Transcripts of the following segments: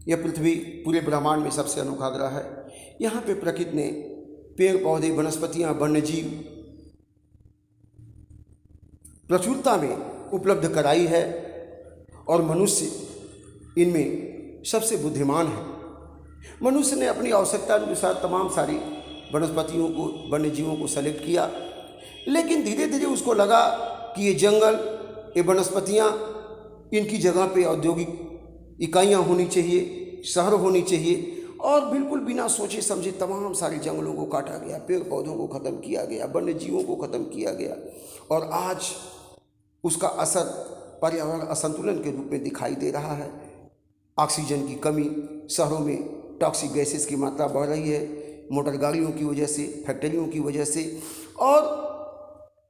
यह पृथ्वी पूरे ब्रह्मांड में सबसे अनोखा ग्रह है। यहाँ पे प्रकृति ने पेड़ पौधे, वनस्पतियाँ, वन्यजीव प्रचुरता में उपलब्ध कराई है और मनुष्य इनमें सबसे बुद्धिमान है। मनुष्य ने अपनी आवश्यकता अनुसार तमाम सारी वनस्पतियों को, वन्यजीवों को सेलेक्ट किया, लेकिन धीरे धीरे उसको लगा कि ये जंगल, ये वनस्पतियाँ, इनकी जगह पे औद्योगिक इकाइयाँ होनी चाहिए, शहर होनी चाहिए, और बिल्कुल बिना सोचे समझे तमाम सारे जंगलों को काटा गया, पेड़ पौधों को ख़त्म किया गया, वन्य जीवों को ख़त्म किया गया, और आज उसका असर पर्यावरण असंतुलन के रूप में दिखाई दे रहा है। ऑक्सीजन की कमी, शहरों में टॉक्सिक गैसेस की मात्रा बढ़ रही है, मोटर गाड़ियों की वजह से, फैक्ट्रियों की वजह से, और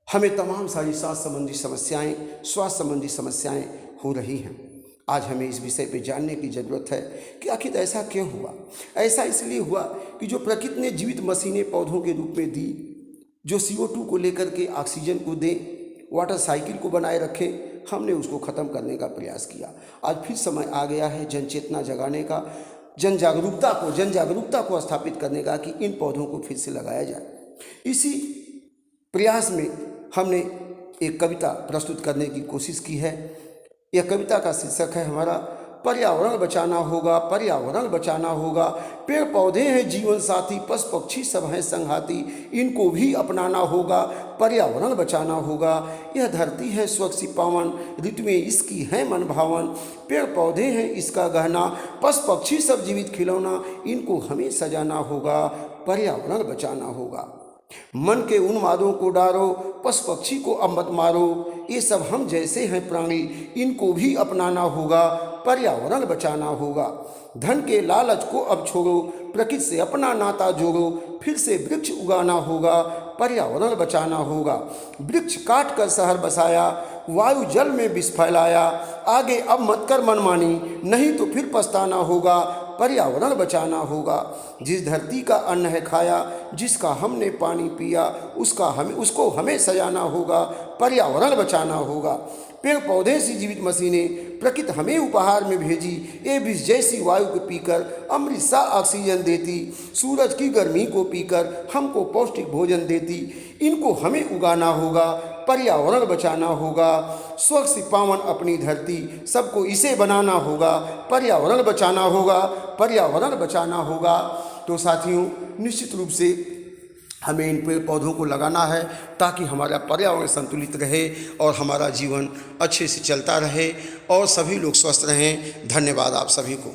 हमें तमाम सारी स्वास्थ्य संबंधी समस्याएं, स्वास्थ्य संबंधी समस्याएं हो रही हैं। आज हमें इस विषय पे जानने की ज़रूरत है कि आखिर ऐसा क्यों हुआ। ऐसा इसलिए हुआ कि जो प्रकृति ने जीवित मशीनें पौधों के रूप में दी, जो CO2 को लेकर के ऑक्सीजन को दें, वाटर साइकिल को बनाए रखें, हमने उसको ख़त्म करने का प्रयास किया। आज फिर समय आ गया है जन चेतना जगाने का, जन जागरूकता को स्थापित करने का कि इन पौधों को फिर से लगाया जाए। इसी प्रयास में हमने एक कविता प्रस्तुत करने की कोशिश की है। यह कविता का शीर्षक है हमारा पर्यावरण बचाना होगा, पर्यावरण बचाना होगा। पेड़ पौधे हैं जीवन साथी, पशु पक्षी सब हैं संघाती, इनको भी अपनाना होगा, पर्यावरण बचाना होगा। यह धरती है स्वच्छ पावन, ऋतुएं इसकी हैं मन भावन। पेड़ पौधे हैं इसका गहना, पशु पक्षी सब जीवित खिलौना, इनको हमें सजाना होगा, पर्यावरण बचाना होगा। मन के उन्मादों को डारो, पशु पक्षी को अब मत मारो, ये सब हम जैसे हैं प्राणी, इनको भी अपनाना होगा, पर्यावरण बचाना होगा। धन के लालच को अब छोड़ो, प्रकृति से अपना नाता जोड़ो, फिर से वृक्ष उगाना होगा, पर्यावरण बचाना होगा। वृक्ष काट कर शहर बसाया, वायु जल में विष फैलाया, आगे अब मत कर मनमानी, नहीं तो फिर पछताना होगा, पर्यावरण बचाना होगा। जिस धरती का अन्न है खाया, जिसका हमने पानी पिया, उसको हमें सजाना होगा, पर्यावरण बचाना होगा। पेड़ पौधे से जीवित मशीनें प्रकृति हमें उपहार में भेजी, ये विष जैसी वायु को पीकर अमृत सा ऑक्सीजन देती, सूरज की गर्मी को पीकर हमको पौष्टिक भोजन देती, इनको हमें उगाना होगा, पर्यावरण बचाना होगा। स्वच्छ पावन अपनी धरती, सबको इसे बनाना होगा, पर्यावरण बचाना होगा, पर्यावरण बचाना होगा। तो साथियों, निश्चित रूप से हमें इन पेड़ पौधों को लगाना है ताकि हमारा पर्यावरण संतुलित रहे और हमारा जीवन अच्छे से चलता रहे और सभी लोग स्वस्थ रहें। धन्यवाद आप सभी को।